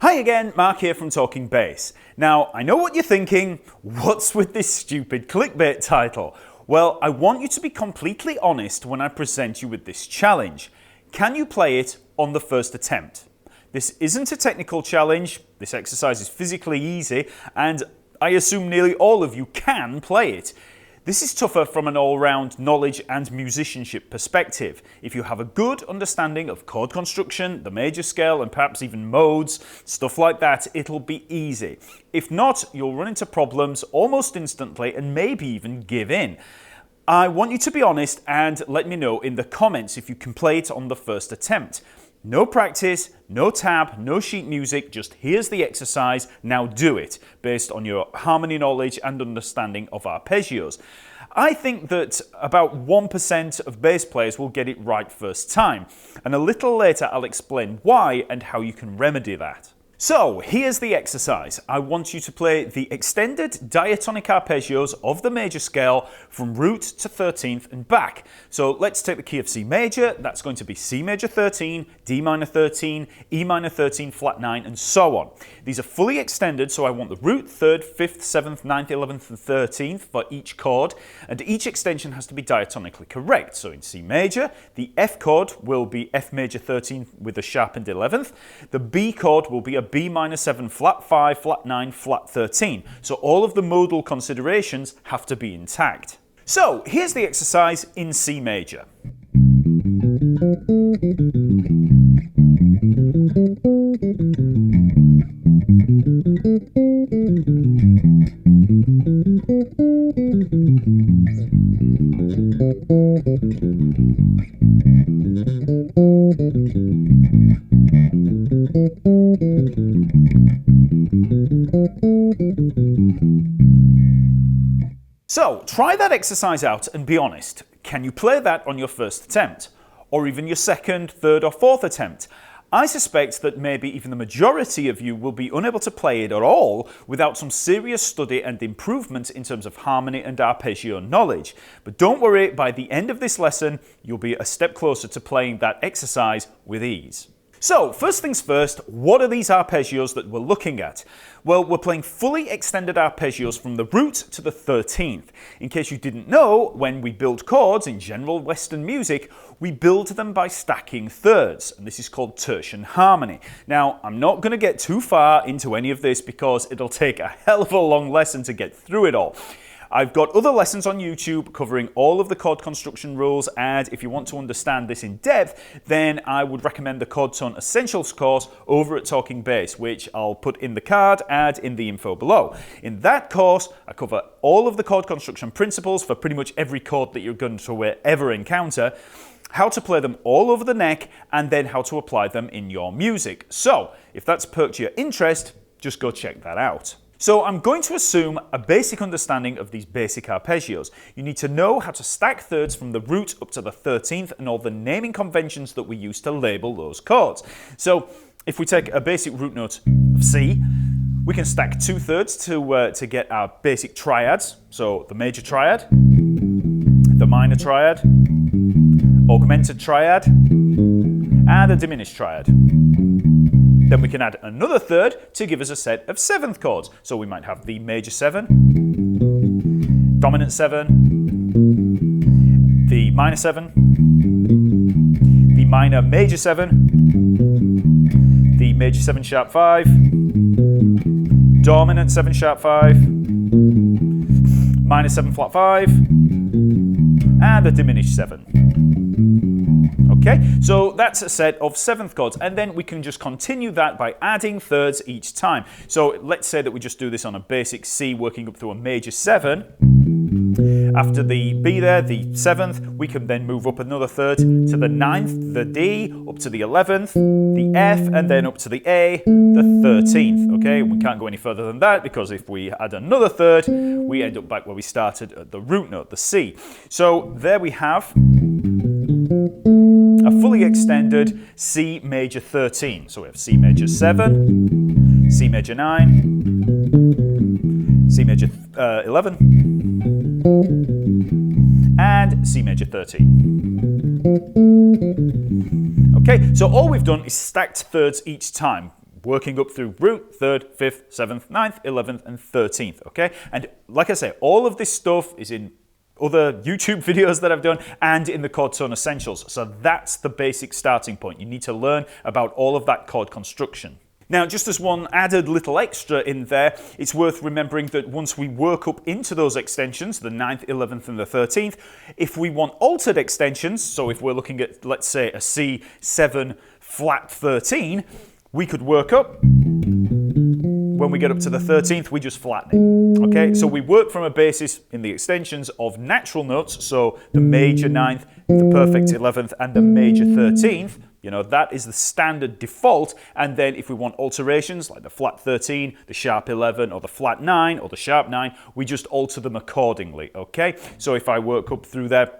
Hi again, Mark here from Talkingbass. Now, I know what you're thinking, what's with this stupid clickbait title? Well, I want you to be completely honest when I present you with this challenge. Can you play it on the first attempt? This isn't a technical challenge, this exercise is physically easy, and I assume nearly all of you can play it. This is tougher from an all-round knowledge and musicianship perspective. If you have a good understanding of chord construction, the major scale, and perhaps even modes, stuff like that, it'll be easy. If not, you'll run into problems almost instantly and maybe even give in. I want you to be honest and let me know in the comments if you can play it on the first attempt. No practice, no tab, no sheet music, just here's the exercise, now do it, based on your harmony knowledge and understanding of arpeggios. I think that about 1% of bass players will get it right first time, and a little later I'll explain why and how you can remedy that. So, here's the exercise. I want you to play the extended diatonic arpeggios of the major scale from root to 13th and back. So let's take the key of C major, that's going to be C major 13, D minor 13, E minor 13, flat 9, and so on. These are fully extended, so I want the root, 3rd, 5th, 7th, 9th, 11th, and 13th for each chord, and each extension has to be diatonically correct. So in C major, the F chord will be F major 13 with a sharpened 11th, the B chord will be a B minor 7, flat 5, flat 9, flat 13. So all of the modal considerations have to be intact. So here's the exercise in C major. So, try that exercise out and be honest. Can you play that on your first attempt? Or even your second, third, or fourth attempt? I suspect that maybe even the majority of you will be unable to play it at all without some serious study and improvement in terms of harmony and arpeggio knowledge. But don't worry, by the end of this lesson, you'll be a step closer to playing that exercise with ease. So, first things first, what are these arpeggios that we're looking at? Well, we're playing fully extended arpeggios from the root to the 13th. In case you didn't know, when we build chords in general Western music, we build them by stacking thirds, and this is called tertian harmony. Now, I'm not going to get too far into any of this because it'll take a hell of a long lesson to get through it all. I've got other lessons on YouTube covering all of the chord construction rules, and if you want to understand this in depth, then I would recommend the Chord Tone Essentials course over at Talkingbass, which I'll put in the card and in the info below. In that course, I cover all of the chord construction principles for pretty much every chord that you're going to ever encounter, how to play them all over the neck, and then how to apply them in your music. So, if that's perked your interest, just go check that out. So I'm going to assume a basic understanding of these basic arpeggios. You need to know how to stack thirds from the root up to the 13th and all the naming conventions that we use to label those chords. So if we take a basic root note of C, we can stack 2/3 to get our basic triads. So the major triad, the minor triad, augmented triad, and a diminished triad. Then we can add another third to give us a set of 7th chords. So we might have the major 7, dominant 7, the minor 7, the minor major 7, the major 7 sharp 5, dominant 7 sharp 5, minor 7 flat 5, and the diminished 7. Okay, so that's a set of 7th chords, and then we can just continue that by adding thirds each time. So let's say that we just do this on a basic C working up through a major 7. After the B there, the 7th, we can then move up another third to the 9th, the D, up to the 11th, the F, and then up to the A, the 13th. Okay, we can't go any further than that because if we add another third, we end up back where we started at the root note, the C. So there we have a fully extended C major 13. So we have C major 7, C major 9, C major 11, and C major 13. Okay, so all we've done is stacked thirds each time, working up through root, 3rd, 5th, 7th, 9th, 11th, and 13th, okay? And like I say, all of this stuff is in other YouTube videos that I've done and in the Chord Tone Essentials. So that's the basic starting point. You need to learn about all of that chord construction. Now, just as one added little extra in there, it's worth remembering that once we work up into those extensions, the 9th, 11th, and the 13th, if we want altered extensions, so if we're looking at, let's say, a C7 flat 13, we could work up. When we get up to the 13th, we just flatten it. Okay, so we work from a basis in the extensions of natural notes, so the major 9th, the perfect 11th, and the major 13th. You know, that is the standard default, and then if we want alterations, like the flat 13, the sharp 11, or the flat 9, or the sharp 9, we just alter them accordingly, okay? So if I work up through there,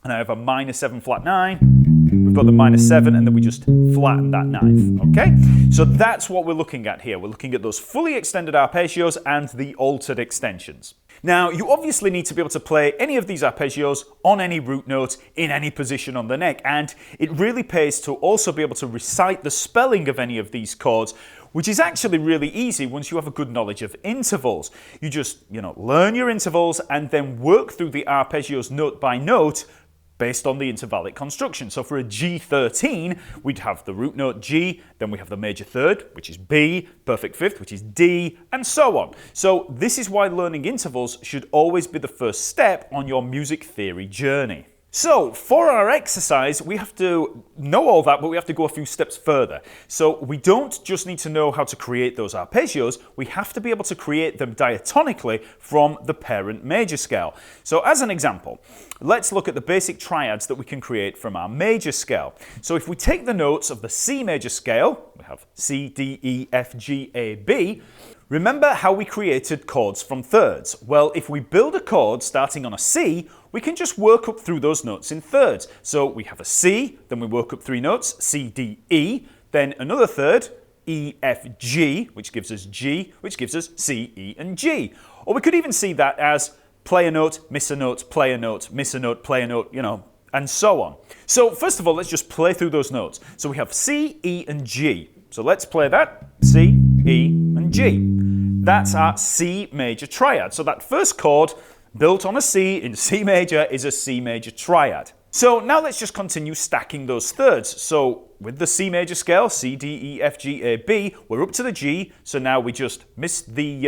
and I have a minor 7 flat 9, we've got the minor 7, and then we just flatten that 9th, okay? So that's what we're looking at here. We're looking at those fully extended arpeggios and the altered extensions. Now, you obviously need to be able to play any of these arpeggios on any root note in any position on the neck, and it really pays to also be able to recite the spelling of any of these chords, which is actually really easy once you have a good knowledge of intervals. You just, learn your intervals and then work through the arpeggios note by note based on the intervallic construction. So for a G13, we'd have the root note G, then we have the major 3rd, which is B, perfect 5th, which is D, and so on. So this is why learning intervals should always be the first step on your music theory journey. So for our exercise, we have to know all that, but we have to go a few steps further. So we don't just need to know how to create those arpeggios, we have to be able to create them diatonically from the parent major scale. So as an example, let's look at the basic triads that we can create from our major scale. So if we take the notes of the C major scale, we have C, D, E, F, G, A, B. Remember how we created chords from thirds? Well, if we build a chord starting on a C, we can just work up through those notes in thirds. So we have a C, then we work up 3 notes, C, D, E, then another third, E, F, G, which gives us G, which gives us C, E, and G. Or we could even see that as play a note, miss a note, play a note, miss a note, play a note, and so on. So first of all, let's just play through those notes. So we have C, E, and G. So let's play that, C, E, and G. That's our C major triad. So that first chord built on a C in C major is a C major triad. So now let's just continue stacking those thirds. So with the C major scale, C, D, E, F, G, A, B, we're up to the G. So now we just miss the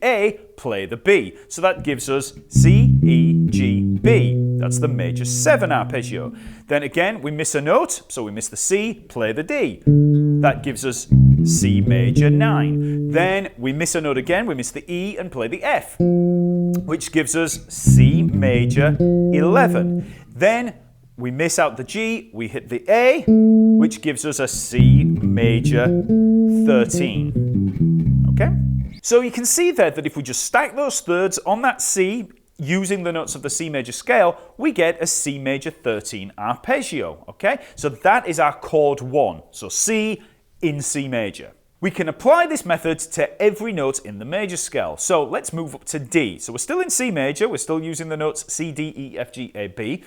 A, play the B. So that gives us C, E, G, B. That's the major 7 arpeggio. Then again, we miss a note. So we miss the C, play the D. That gives us C major 9. Then we miss a note again. We miss the E and play the F, which gives us C major 11. Then we miss out the G, we hit the A, which gives us a C major 13. Okay? So you can see there that if we just stack those thirds on that C, using the notes of the C major scale, we get a C major 13 arpeggio. Okay? So that is our chord 1. So C in C major. We can apply this method to every note in the major scale. So let's move up to D. So we're still in C major, we're still using the notes C, D, E, F, G, A, B.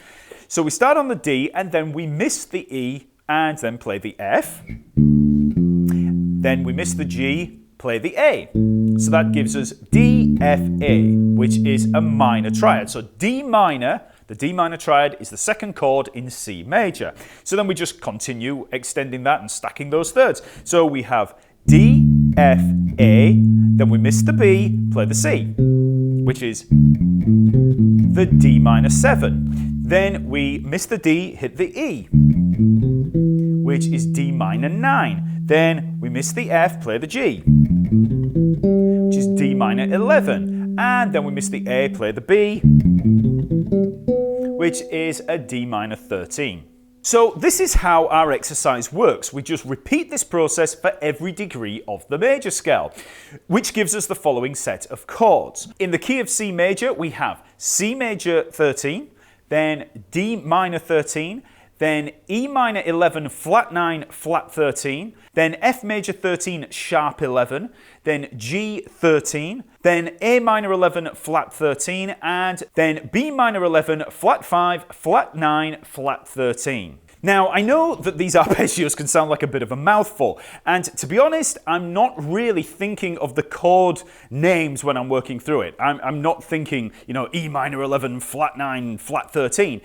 So we start on the D and then we miss the E and then play the F. Then we miss the G, play the A. So that gives us D, F, A, which is a minor triad. So D minor, the D minor triad is the second chord in C major. So then we just continue extending that and stacking those thirds. So we have D, F, A, then we miss the B, play the C, which is the D minor 7. Then we miss the D, hit the E, which is D minor 9. Then we miss the F, play the G, which is D minor 11. And then we miss the A, play the B, which is a D minor 13. So this is how our exercise works. We just repeat this process for every degree of the major scale, which gives us the following set of chords. In the key of C major, we have C major 13, then D minor 13, then E minor 11, flat 9, flat 13, then F major 13, sharp 11, then G 13, then A minor 11, flat 13, and then B minor 11, flat 5, flat 9, flat 13. Now, I know that these arpeggios can sound like a bit of a mouthful, and to be honest, I'm not really thinking of the chord names when I'm working through it. I'm not thinking, E minor 11, flat 9, flat 13.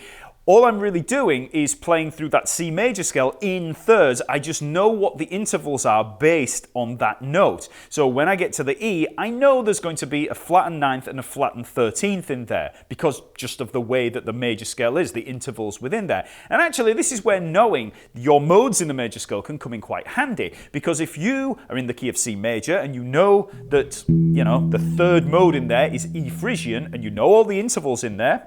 All I'm really doing is playing through that C major scale in thirds. I just know what the intervals are based on that note. So when I get to the E, I know there's going to be a flattened ninth and a flattened 13th in there because just of the way that the major scale is, the intervals within there. And actually, this is where knowing your modes in the major scale can come in quite handy, because if you are in the key of C major and you know that, the third mode in there is E Frisian and you know all the intervals in there,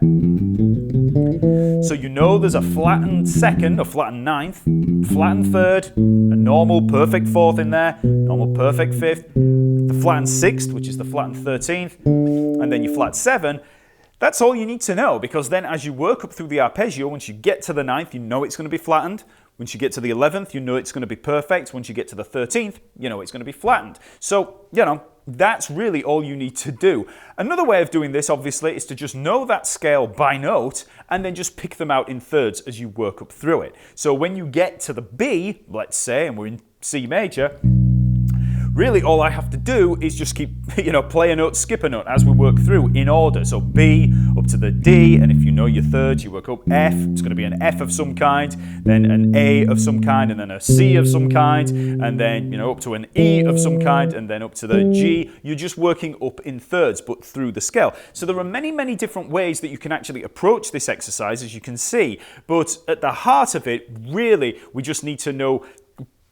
so you know there's a flattened second, a flattened ninth, flattened third, a normal perfect fourth in there, normal perfect fifth, the flattened sixth, which is the flattened 13th, and then your flat 7. That's all you need to know, because then as you work up through the arpeggio, once you get to the ninth, you know it's going to be flattened. Once you get to the 11th, you know it's going to be perfect. Once you get to the 13th, you know it's going to be flattened. So, that's really all you need to do. Another way of doing this, obviously, is to just know that scale by note and then just pick them out in thirds as you work up through it. So when you get to the B, let's say, and we're in C major, really all I have to do is just keep, play a note, skip a note as we work through in order. So B up to the D, and if you know your thirds, you work up F. It's going to be an F of some kind, then an A of some kind, and then a C of some kind, and then, up to an E of some kind, and then up to the G. You're just working up in thirds, but through the scale. So there are many, many different ways that you can actually approach this exercise, as you can see. But at the heart of it, really, we just need to know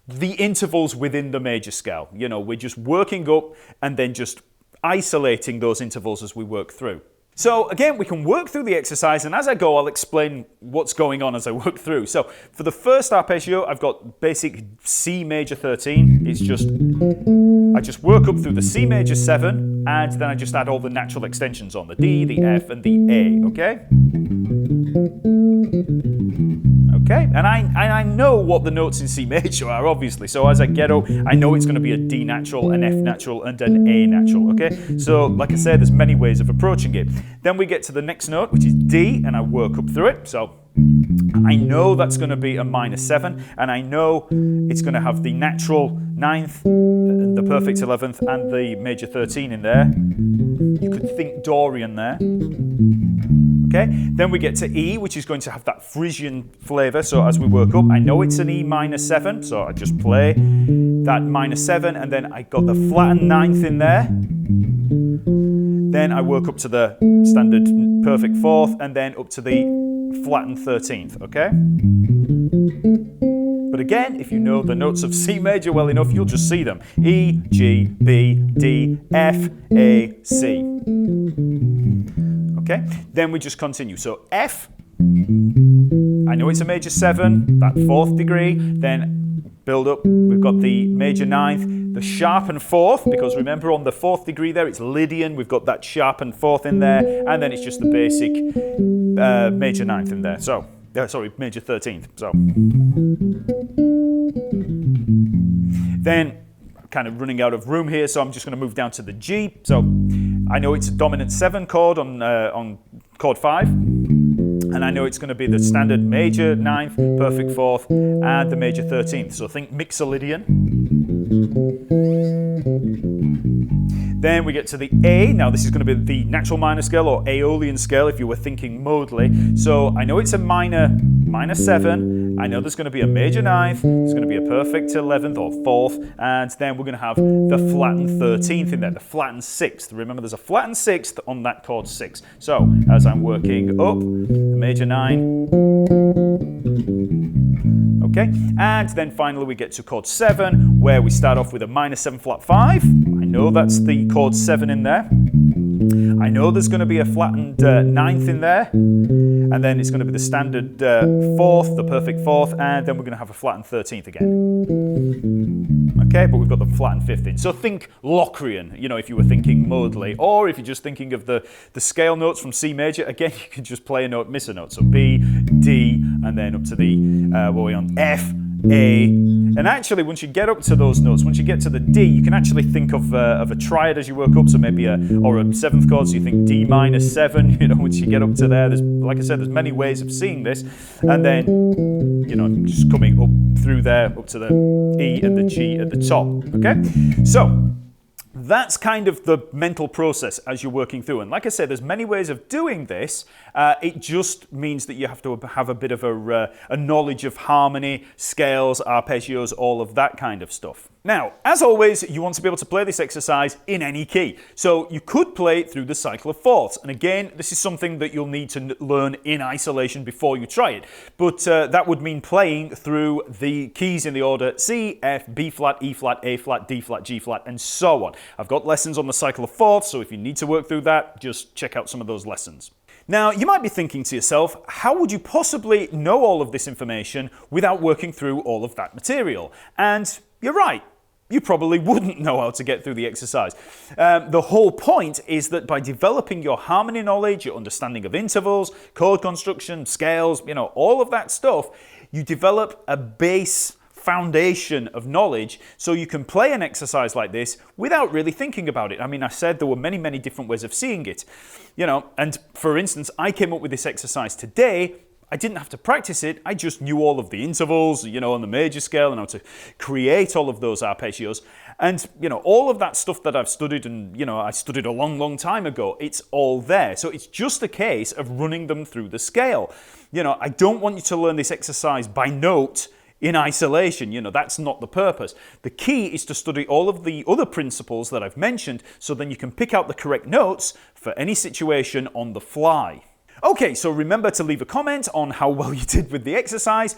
the intervals within the major scale. We're just working up and then just isolating those intervals as we work through. So again, we can work through the exercise, and as I go, I'll explain what's going on as I work through. So for the first arpeggio, I've got basic C major 13. I just work up through the C major 7, and then I just add all the natural extensions on, the D, the F, and the A, okay? Okay, and I know what the notes in C major are, obviously. So as I get up, I know it's going to be a D natural, an F natural, and an A natural, okay? So like I said, there's many ways of approaching it. Then we get to the next note, which is D, and I work up through it. So I know that's going to be a minor 7, and I know it's going to have the natural 9th, the perfect 11th, and the major 13 in there. You could think Dorian there. Okay, then we get to E, which is going to have that Frisian flavour. So as we work up, I know it's an E minor 7, so I just play that minor 7, and then I got the flattened 9th in there. Then I work up to the standard perfect 4th, and then up to the flattened 13th, okay? But again, if you know the notes of C major well enough, you'll just see them. E, G, B, D, F, A, C. Okay, then we just continue. So F, I know it's a major 7, that 4th degree, then build up, we've got the major 9th, the sharpened 4th, because remember on the 4th degree there, it's Lydian, we've got that sharpened 4th in there, and then it's just the basic major 9th in there. So, major 13th. So, then, kind of running out of room here, so I'm just going to move down to the G. So I know it's a dominant 7 chord on chord 5, and I know it's going to be the standard major 9th, perfect 4th, and the major 13th. So think Mixolydian. Then we get to the A. Now this is going to be the natural minor scale or Aeolian scale if you were thinking modally. So I know it's a minor 7. I know there's going to be a major 9th, there's going to be a perfect 11th or 4th, and then we're going to have the flattened 13th in there, the flattened 6th. Remember, there's a flattened 6th on that chord 6. So as I'm working up, the major 9, okay, and then finally we get to chord 7, where we start off with a minor 7 flat 5. I know that's the chord 7 in there. I know there's going to be a flattened 9th in there, and then it's going to be the standard 4th, the perfect 4th, and then we're going to have a flattened 13th again. okay? But we've got the flat and fifth in. So think Locrian, you know, if you were thinking modally, or if you're just thinking of the scale notes from C major, again, you can just play a note, miss a note. So B, D, and then up to the, what are we on, F, A, and actually once you get up to those notes, once you get to the D, you can actually think of a triad as you work up, so maybe a 7th chord, so you think D minor 7, you know, once you get up to there, there's, like I said, there's many ways of seeing this, and then, you know, just coming up through there, up to the E and the G at the top, okay? So, that's kind of the mental process as you're working through. And like I said, there's many ways of doing this. It just means that you have to have a bit of a knowledge of harmony, scales, arpeggios, all of that kind of stuff. Now, as always, you want to be able to play this exercise in any key. So you could play it through the cycle of fourths. And again, this is something that you'll need to learn in isolation before you try it. But that would mean playing through the keys in the order C, F, B flat, E flat, A flat, D flat, G flat, and so on. I've got lessons on the cycle of fourths, so if you need to work through that, just check out some of those lessons. Now, you might be thinking to yourself, how would you possibly know all of this information without working through all of that material? And you're right. You probably wouldn't know how to get through the exercise. The whole point is that by developing your harmony knowledge, your understanding of intervals, chord construction, scales, you know, all of that stuff, you develop a base foundation of knowledge so you can play an exercise like this without really thinking about it. I mean, I said there were many, many different ways of seeing it, you know, and for instance, I came up with this exercise today. I didn't have to practice it, I just knew all of the intervals, you know, on the major scale and how to create all of those arpeggios. And, you know, all of that stuff that I've studied and, you know, I studied a long, long time ago, it's all there. So it's just a case of running them through the scale. You know, I don't want you to learn this exercise by note in isolation, you know, that's not the purpose. The key is to study all of the other principles that I've mentioned so then you can pick out the correct notes for any situation on the fly. Okay, so remember to leave a comment on how well you did with the exercise.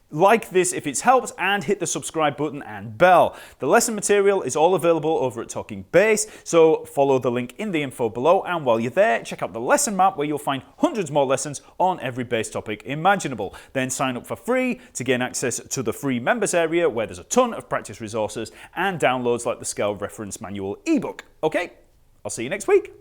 Like this if it's helped, and hit the subscribe button and bell. The lesson material is all available over at Talkingbass, so follow the link in the info below, and while you're there, check out the lesson map where you'll find hundreds more lessons on every bass topic imaginable. Then sign up for free to gain access to the free members area where there's a ton of practice resources and downloads like the Scale Reference Manual ebook. Okay, I'll see you next week.